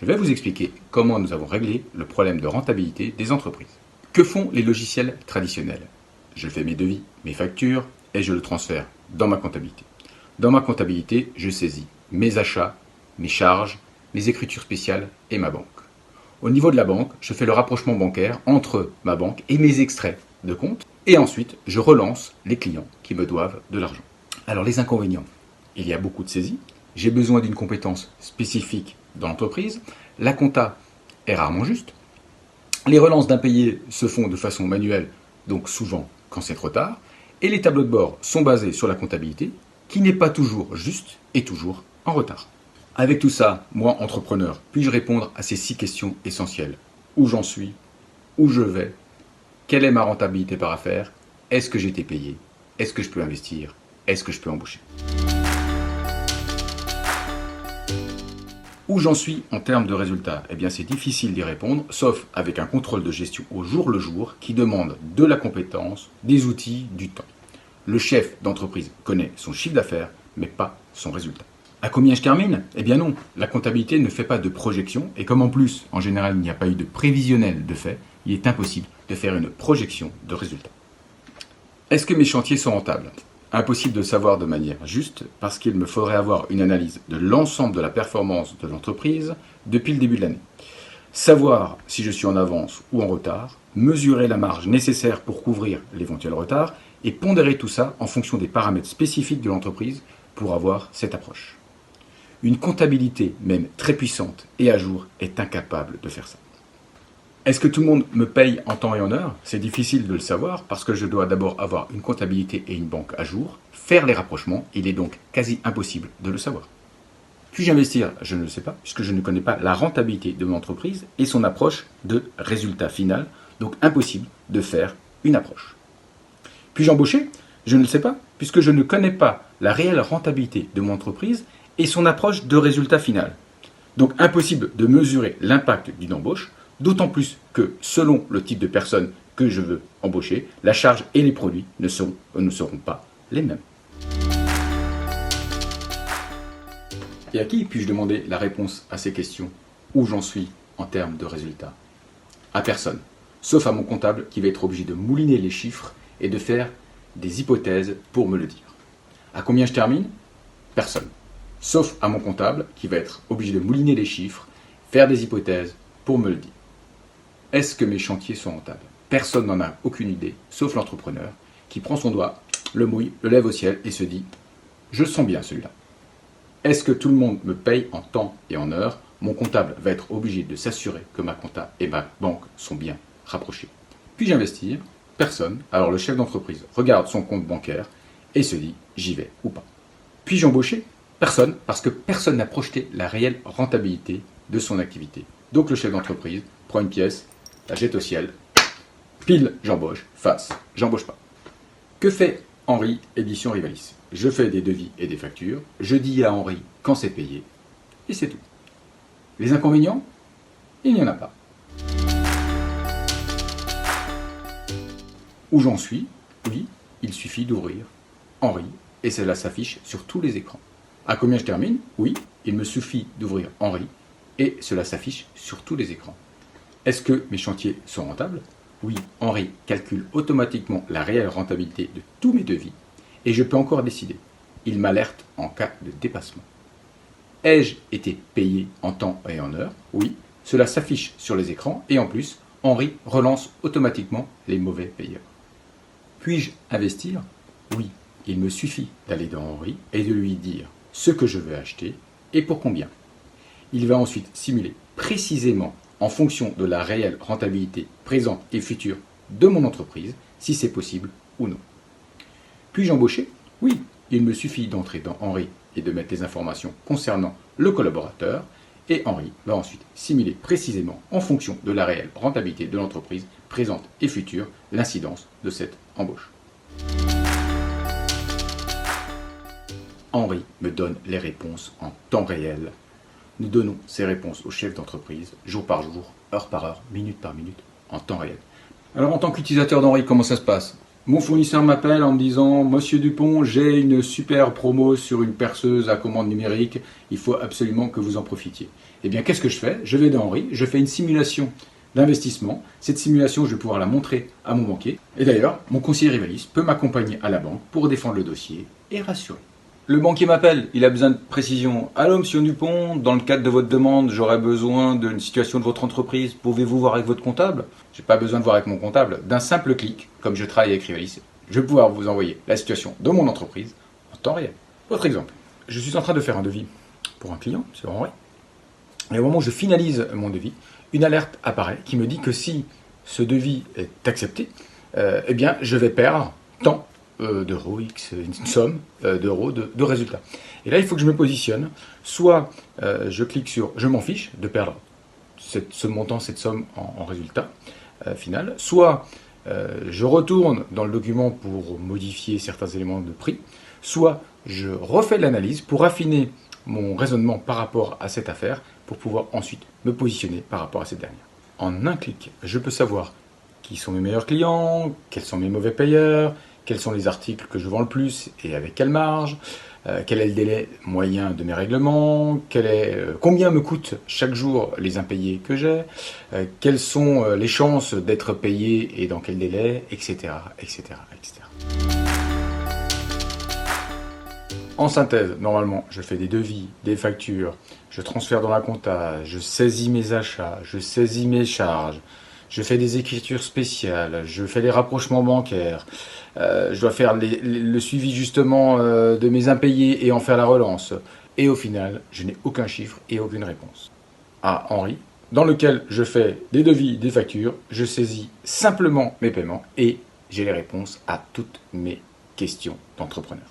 Je vais vous expliquer comment nous avons réglé le problème de rentabilité des entreprises. Que font les logiciels traditionnels? Je fais mes devis, mes factures et je le transfère dans ma comptabilité. Dans ma comptabilité, je saisis mes achats, mes charges, mes écritures spéciales et ma banque. Au niveau de la banque, je fais le rapprochement bancaire entre ma banque et mes extraits de compte. Et ensuite, je relance les clients qui me doivent de l'argent. Alors les inconvénients, il y a beaucoup de saisies. J'ai besoin d'une compétence spécifique dans l'entreprise. La compta est rarement juste. Les relances d'impayés se font de façon manuelle, donc souvent quand c'est trop tard. Et les tableaux de bord sont basés sur la comptabilité, qui n'est pas toujours juste et toujours en retard. Avec tout ça, moi, entrepreneur, puis-je répondre à ces 6 questions essentielles? Où j'en suis? Où je vais? Quelle est ma rentabilité par affaire? Est-ce que j'ai été payé? Est-ce que je peux investir? Est-ce que je peux embaucher? Où j'en suis en termes de résultats? Eh bien, c'est difficile d'y répondre, sauf avec un contrôle de gestion au jour le jour qui demande de la compétence, des outils, du temps. Le chef d'entreprise connaît son chiffre d'affaires, mais pas son résultat. À combien je termine? Eh bien non, la comptabilité ne fait pas de projection, et comme en plus, en général, il n'y a pas eu de prévisionnel de fait, il est impossible de faire une projection de résultat. Est-ce que mes chantiers sont rentables? Impossible de le savoir de manière juste, parce qu'il me faudrait avoir une analyse de l'ensemble de la performance de l'entreprise depuis le début de l'année. Savoir si je suis en avance ou en retard, mesurer la marge nécessaire pour couvrir l'éventuel retard, et pondérer tout ça en fonction des paramètres spécifiques de l'entreprise pour avoir cette approche. Une comptabilité, même très puissante et à jour, est incapable de faire ça. Est-ce que tout le monde me paye en temps et en heure? C'est difficile de le savoir parce que je dois d'abord avoir une comptabilité et une banque à jour, faire les rapprochements, il est donc quasi impossible de le savoir. Puis-je investir? Je ne le sais pas, puisque je ne connais pas la rentabilité de mon entreprise et son approche de résultat final, donc impossible de faire une approche. Puis-je embaucher? Je ne le sais pas, puisque je ne connais pas la réelle rentabilité de mon entreprise et son approche de résultat final. Donc impossible de mesurer l'impact d'une embauche, d'autant plus que selon le type de personne que je veux embaucher, la charge et les produits ne seront pas les mêmes. Et à qui puis-je demander la réponse à ces questions? Où j'en suis en termes de résultats? À personne, sauf à mon comptable qui va être obligé de mouliner les chiffres et de faire des hypothèses pour me le dire. À combien je termine? Personne, sauf à mon comptable qui va être obligé de mouliner les chiffres, faire des hypothèses pour me le dire. Est-ce que mes chantiers sont rentables? Personne n'en a aucune idée, sauf l'entrepreneur qui prend son doigt, le mouille, le lève au ciel et se dit « je le sens bien celui-là ». Est-ce que tout le monde me paye en temps et en heure? Mon comptable va être obligé de s'assurer que ma compta et ma banque sont bien rapprochées. Puis-je investir? Personne. Alors le chef d'entreprise regarde son compte bancaire et se dit « j'y vais ou pas ». Puis-je embaucher? Personne, parce que personne n'a projeté la réelle rentabilité de son activité. Donc le chef d'entreprise prend une pièce, la jette au ciel, pile j'embauche, face j'embauche pas. Que fait Henri, édition Rivalis? Je fais des devis et des factures, je dis à Henri quand c'est payé, et c'est tout. Les inconvénients? Il n'y en a pas. Où j'en suis? Oui, il suffit d'ouvrir Henri, et cela s'affiche sur tous les écrans. À combien je termine? Oui, il me suffit d'ouvrir Henri, et cela s'affiche sur tous les écrans. Est-ce que mes chantiers sont rentables? Oui, Henri calcule automatiquement la réelle rentabilité de tous mes devis, et je peux encore décider. Il m'alerte en cas de dépassement. Ai-je été payé en temps et en heure? Oui, cela s'affiche sur les écrans, et en plus, Henri relance automatiquement les mauvais payeurs. Puis-je investir? Oui, il me suffit d'aller dans Henri et de lui dire ce que je veux acheter et pour combien. Il va ensuite simuler précisément en fonction de la réelle rentabilité présente et future de mon entreprise, si c'est possible ou non. Puis-je embaucher? Oui, il me suffit d'entrer dans Henri et de mettre les informations concernant le collaborateur, et Henri va ensuite simuler précisément en fonction de la réelle rentabilité de l'entreprise présente et future l'incidence de cette embauche. Henri me donne les réponses en temps réel. Nous donnons ces réponses au chef d'entreprise, jour par jour, heure par heure, minute par minute, en temps réel. Alors en tant qu'utilisateur d'Henri, comment ça se passe? Mon fournisseur m'appelle en me disant « Monsieur Dupont, j'ai une super promo sur une perceuse à commande numérique, il faut absolument que vous en profitiez. » Eh bien, qu'est-ce que je fais? Je vais dans Henri, je fais une simulation d'investissement. Cette simulation, je vais pouvoir la montrer à mon banquier. Et d'ailleurs, mon conseiller rivaliste peut m'accompagner à la banque pour défendre le dossier et rassurer. Le banquier m'appelle, il a besoin de précision. « Allô, monsieur Dupont, dans le cadre de votre demande, j'aurais besoin d'une situation de votre entreprise. Pouvez-vous voir avec votre comptable ?» Je n'ai pas besoin de voir avec mon comptable. D'un simple clic, comme je travaille avec Rivalis, je vais pouvoir vous envoyer la situation de mon entreprise en temps réel. Autre exemple, je suis en train de faire un devis pour un client, monsieur Henri. Et au moment où je finalise mon devis, une alerte apparaît qui me dit que si ce devis est accepté, eh bien, je vais perdre tant d'euros, X, une somme d'euros de résultats. Et là, il faut que je me positionne. Soit je clique sur « Je m'en fiche » de perdre ce montant, cette somme en résultat final. Soit je retourne dans le document pour modifier certains éléments de prix. Soit je refais l'analyse pour affiner mon raisonnement par rapport à cette affaire pour pouvoir ensuite me positionner par rapport à cette dernière. En un clic, je peux savoir qui sont mes meilleurs clients, quels sont mes mauvais payeurs, quels sont les articles que je vends le plus et avec quelle marge, quel est le délai moyen de mes règlements, combien me coûtent chaque jour les impayés que j'ai, quelles sont les chances d'être payé et dans quel délai, etc., etc., etc. En synthèse, normalement, je fais des devis, des factures, je transfère dans la compta, je saisis mes achats, je saisis mes charges, je fais des écritures spéciales, je fais les rapprochements bancaires, je dois faire le suivi justement de mes impayés et en faire la relance. Et au final, je n'ai aucun chiffre et aucune réponse. À Henri, dans lequel je fais des devis, des factures, je saisis simplement mes paiements et j'ai les réponses à toutes mes questions d'entrepreneur.